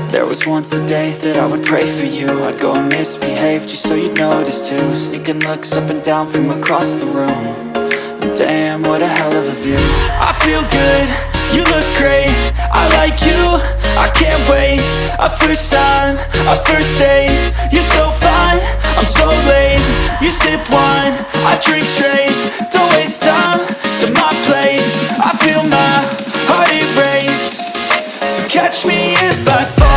There was once a day that I would pray for you. I'd go and misbehave just so you'd notice too. Sneaking looks up and down from across the room. And damn, what a hell of a view. I feel good, you look great, I like you, I can't wait. A first time, a first date. You're so fine, I'm so late. You sip wine, I drink straight. Don't waste time to my place. I feel my heart erase. So catch me if I fall.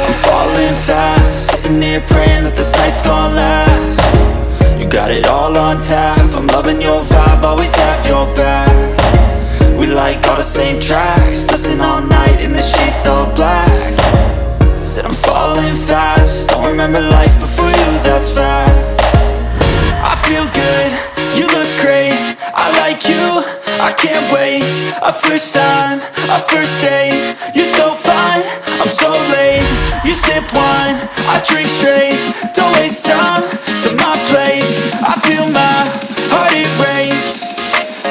I'm falling fast, sitting here praying that this night's gonna last. You got it all on tap, I'm loving your vibe, always have your back. We like all the same tracks, listen all night in the sheets all black. Said I'm falling fast, don't remember life before you, that's fact. I feel good, you look great, I like you, I can't wait. A first time, a first date. You're so fine, I'm so late. You sip wine, I drink straight. Don't waste time to my place. I feel my heart erase.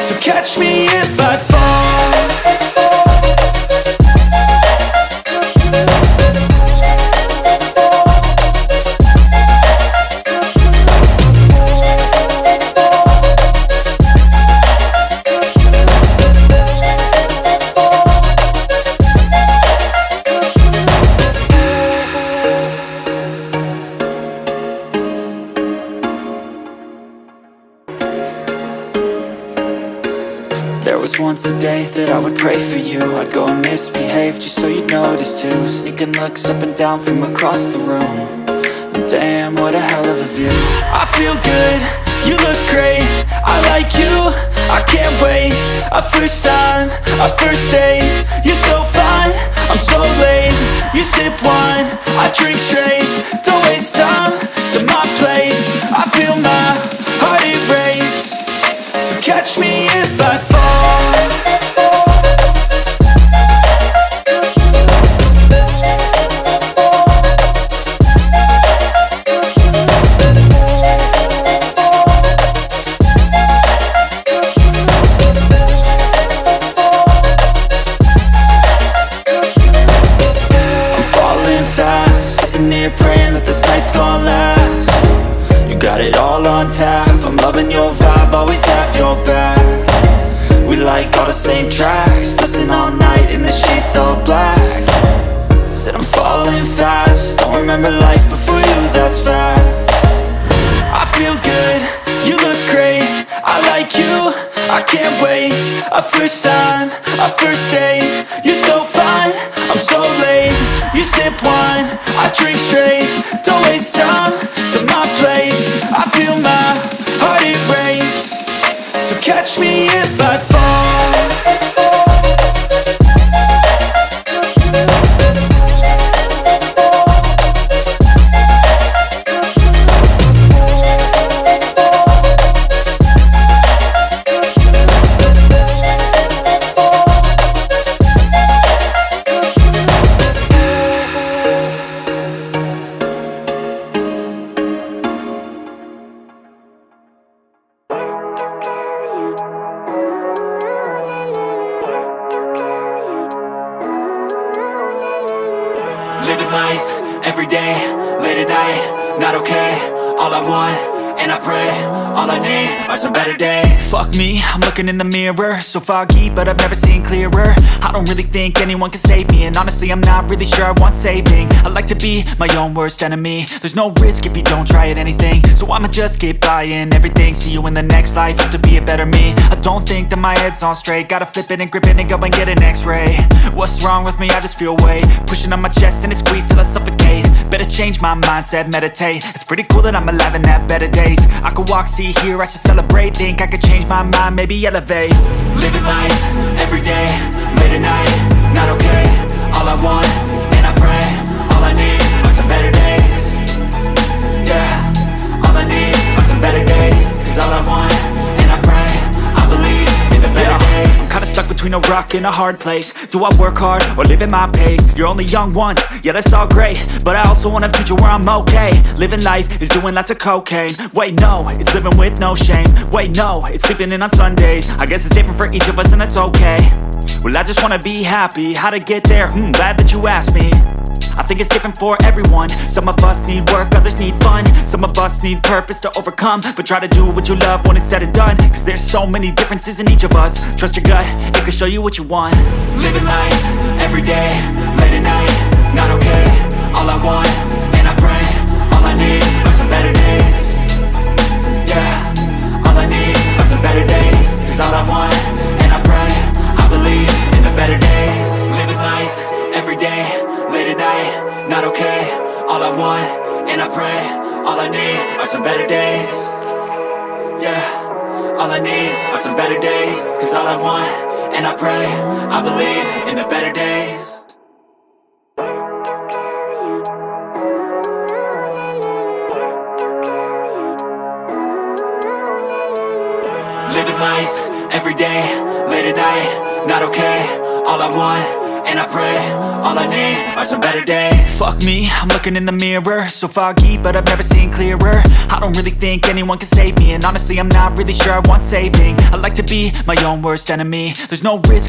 So catch me if I fall. There was once a day that I would pray for you. I'd go and misbehave just so you'd notice too. Sneaking looks up and down from across the room. And damn, what a hell of a view. I feel good, you look great, I like you, I can't wait. A first time, a first date. You're so fine, I'm so late. You sip wine, I drink straight. Don't waste time to my place. I feel my heart erase. So catch me if I fall. I'm falling fast, sitting here praying that this night's gonna last. You got it all on tap, I'm loving your vibe, always have your back. We like all the same tracks, listen all night in the sheets all black. Said I'm falling fast, don't remember life before you, that's fact. I feel good, you look great, I like you, I can't wait. A first time, a first date. You're so fine, I'm so late. You sip wine, I drink straight. Don't waste time to my place. I feel my heart erase. So catch me if I fall. Living life, everyday, late at night, not okay. All I want, and I pray, all I need are some better days. Fuck me, I'm looking in the mirror, so foggy, but I've never seen clearer. I don't really think anyone can save me, and honestly I'm not really sure I want saving. I like to be my own worst enemy. There's no risk if you don't try at anything, so I'ma just keep buying everything. See you in the next life, have to be a better me. I don't think that my head's on straight, gotta flip it and grip it and go and get an x-ray. What's wrong with me? I just feel weight pushing on my chest and it squeezes till I suffocate. Better change my mindset, meditate. It's pretty cool that I'm alive and have better days. I could walk, see, hear, I should celebrate. Think I could change my mind, maybe elevate. Living life, everyday, late at night, not okay. All I want, and I pray, all I need are some better days. Yeah, all I need are some better days. Cause all I want, and I pray, I believe in the better days. I'm kinda stuck with between a rock and a hard place. Do I work hard or live at my pace? You're only young once, yeah that's all great, but I also want a future where I'm okay. Living life is doing lots of cocaine. Wait no, it's living with no shame. Wait no, it's sleeping in on Sundays. I guess it's different for each of us and that's okay. Well I just wanna be happy, how to get there? Glad that you asked me. I think it's different for everyone. Some of us need work, others need fun. Some of us need purpose to overcome. But try to do what you love when it's said and done, cause there's so many differences in each of us. Trust your gut, it can show you what you want. Living life, everyday, late at night, not okay. All I want, and I pray, all I need are some better days. Yeah, all I need are some better days. Cause all I want, and I pray, I believe in the better days. Living life, everyday, late at night, not okay. All I want, and I pray, all I need are some better days. Yeah, all I need are some better days. Cause all I want, and I pray, I believe in the better days. Living life, everyday, late at night, not okay. All I want, and I pray, all I need are some better days. Fuck me, I'm looking in the mirror, so foggy, but I've never seen clearer. I don't really think anyone can save me, and honestly I'm not really sure I want saving. I like to be my own worst enemy. There's no risk